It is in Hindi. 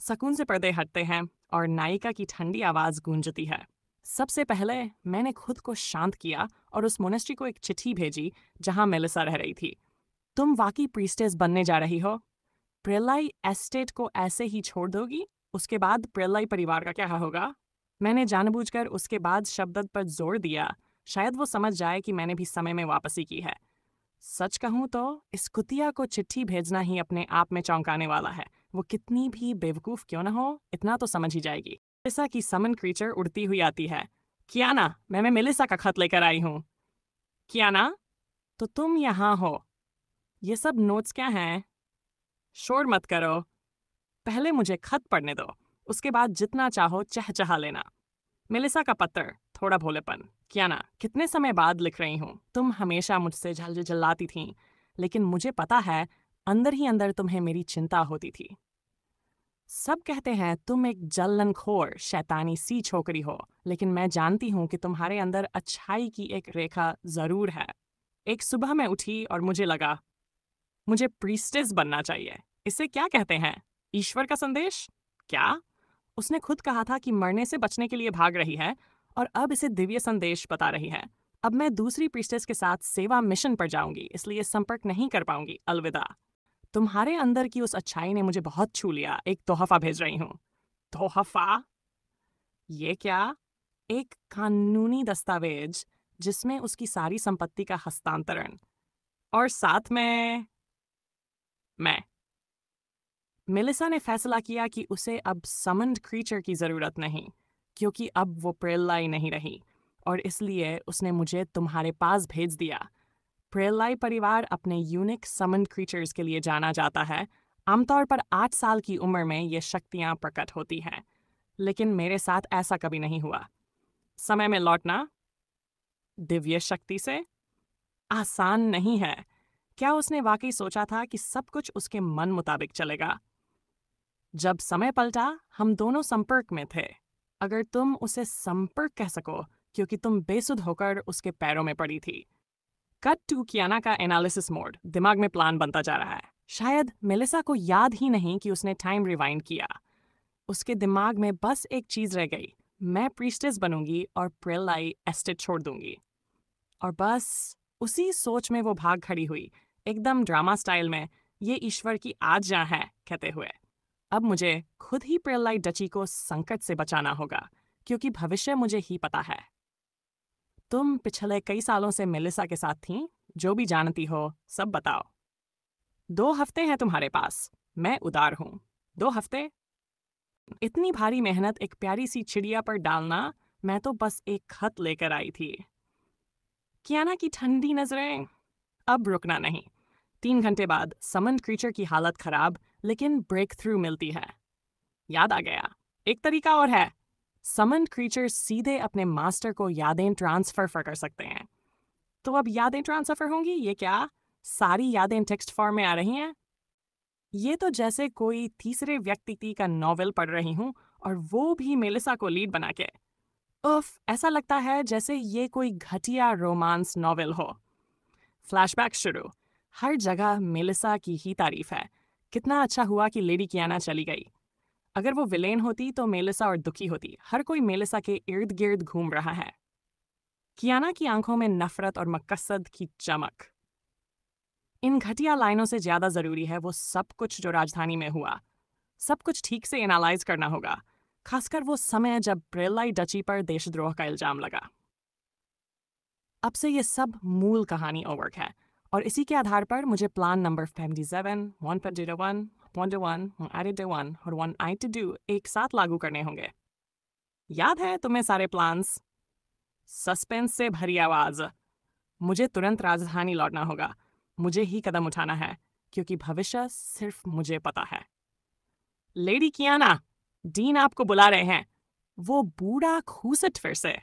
सुकून से पर्दे हटते हैं और नायिका की ठंडी आवाज गूंजती है। सबसे पहले मैंने खुद को शांत किया और उस मोनेस्ट्री को एक चिट्ठी भेजी जहां मेलिसा रह रही थी। तुम वाकई प्रीस्टेस बनने जा रही हो? प्रेलाई एस्टेट को ऐसे ही छोड़ दोगी? उसके बाद प्रेलाई परिवार का क्या होगा? मैंने जानबूझकर उसके बाद शब्द पर जोर दिया, शायद वो समझ जाए कि मैंने भी समय में वापसी की है। सच कहूं तो इस कुतिया को चिट्ठी भेजना ही अपने आप में चौंकाने वाला है। वो कितनी भी बेवकूफ क्यों ना हो, इतना तो समझ ही जाएगी। मेलिसा की समन क्रीचर उड़ती हुई आती है। कियाना, मैं मेलिसा का खत लेकर आई हूँ। कियाना, तो तुम यहाँ हो। ये सब नोट्स क्या हैं? शोर मत करो, पहले मुझे खत पढ़ने दो, उसके बाद जितना चाहो चहचहा लेना। मेलिसा का पत्र, थोड़ा भोलेपन। कियाना, कितने समय बाद लिख रही हूँ। तुम हमेशा मुझसे झल्लाती थीं, लेकिन मुझे पता है अंदर ही अंदर तुम्हें मेरी चिंता होती थी। सब कहते हैं तुम एक जलनखोर शैतानी सी छोकरी हो, लेकिन मैं जानती हूँ कि तुम्हारे अंदर अच्छाई की एक रेखा जरूर है। एक सुबह मैं उठी और मुझे लगा मुझे प्रीस्टेस बनना चाहिए। इसे क्या कहते हैं? ईश्वर का संदेश? क्या? उसने खुद कहा था कि मरने से बचने के लिए भाग रही है और अब इसे दिव्य संदेश बता रही है। अब मैं दूसरी प्रीस्टेस के साथ सेवा मिशन पर जाऊंगी, इसलिए संपर्क नहीं कर पाऊंगी। अलविदा। तुम्हारे अंदर की उस अच्छाई ने मुझे बहुत छू लिया। एक तोहफा भेज रही हूँ। तोहफा? ये क्या? एक कानूनी दस्तावेज जिसमें उसकी सारी संपत्ति का हस्तांतरण और साथ में मैं। मेलिसा ने फैसला किया कि उसे अब समन्ड क्रीचर की जरूरत नहीं, क्योंकि अब वो प्रेलाई नहीं रही, और इसलिए उसने मुझे तुम्हारे पास भेज दिया। प्रेलाई परिवार अपने यूनिक समन्ड क्रीचर्स के लिए जाना जाता है। आमतौर पर 8 साल की उम्र में ये शक्तियां प्रकट होती हैं, लेकिन मेरे साथ ऐसा कभी नहीं हुआ। समय में लौटना दिव्य शक्ति से आसान नहीं है। क्या उसने वाकई सोचा था कि सब कुछ उसके मन मुताबिक चलेगा? जब समय पलटा, हम दोनों संपर्क में थे। अगर तुम उसे संपर्क कह सको, क्योंकि तुम बेसुध होकर उसके पैरों में पड़ी थी। कट टू कियाना का एनालिसिस मोड। दिमाग में प्लान बनता जा रहा है। शायद मेलिसा को याद ही नहीं कि उसने टाइम रिवाइंड किया। उसके दिमाग में बस एक चीज रह गई, मैं प्रीस्टेस बनूंगी और प्रेलाई एस्टेट छोड़ दूंगी। और बस उसी सोच में वो भाग खड़ी हुई, एकदम ड्रामा स्टाइल में, ये ईश्वर की आज्ञा है कहते हुए। अब मुझे खुद ही प्रेलाई डची को संकट से बचाना होगा, क्योंकि भविष्य मुझे ही पता है। तुम पिछले कई सालों से मेलिसा के साथ थीं, जो भी जानती हो सब बताओ। 2 हफ्ते हैं तुम्हारे पास। मैं उदार हूँ। 2 हफ्ते? इतनी भारी मेहनत एक प्यारी सी चिड़िया पर डालना। मैं तो बस एक खत लेकर आई थी। कियाना की ठंडी नजरें। अब रुकना नहीं। 3 घंटे बाद समन्ड क्रीचर की हालत खराब, लेकिन ब्रेक थ्रू मिलती है। याद आ गया, एक तरीका और है। समन्ड क्रीचर सीधे अपने मास्टर को यादें ट्रांसफर कर सकते हैं। तो अब यादें ट्रांसफर होंगी? ये क्या? सारी यादें टेक्स्ट फॉर्म में आ रही हैं? ये तो जैसे कोई तीसरे व्यक्ति का नॉवेल पढ़ रही हूँ, और वो भी मेलिसा को लीड बना के। उफ, ऐसा लगता है जैसे ये कोई घटिया रोमांस नॉवेल हो। फ्लैशबैक शुरू। हर जगह मेलिसा की ही तारीफ है। कितना अच्छा हुआ कि लेडी कियाना चली गई। अगर वो विलेन होती तो मेलिसा और दुखी होती। हर कोई मेलिसा के इर्द गिर्द घूम रहा है। कियाना की आंखों में नफरत और मकसद की चमक। इन घटिया लाइनों से ज्यादा जरूरी है वो सब कुछ जो राजधानी में हुआ। सब कुछ ठीक से एनालाइज करना होगा, खासकर वो समय जब प्रेलाई डची पर देशद्रोह का इल्जाम लगा। अब से ये सब मूल कहानी ओवर्क है, और इसी के आधार पर मुझे प्लान नंबर 57, 1.01, 1.1, 1 और 1 आई टू डू एक साथ लागू करने होंगे। याद है तुम्हें सारे प्लान्स? सस्पेंस से भरी आवाज। मुझे तुरंत राजधानी लौटना होगा। मुझे ही कदम उठाना है, क्योंकि भविष्य सिर्फ मुझे पता है। लेडी कियाना, डीन आपको बुला रहे हैं। वो बूढ़ा खूसट फिर से।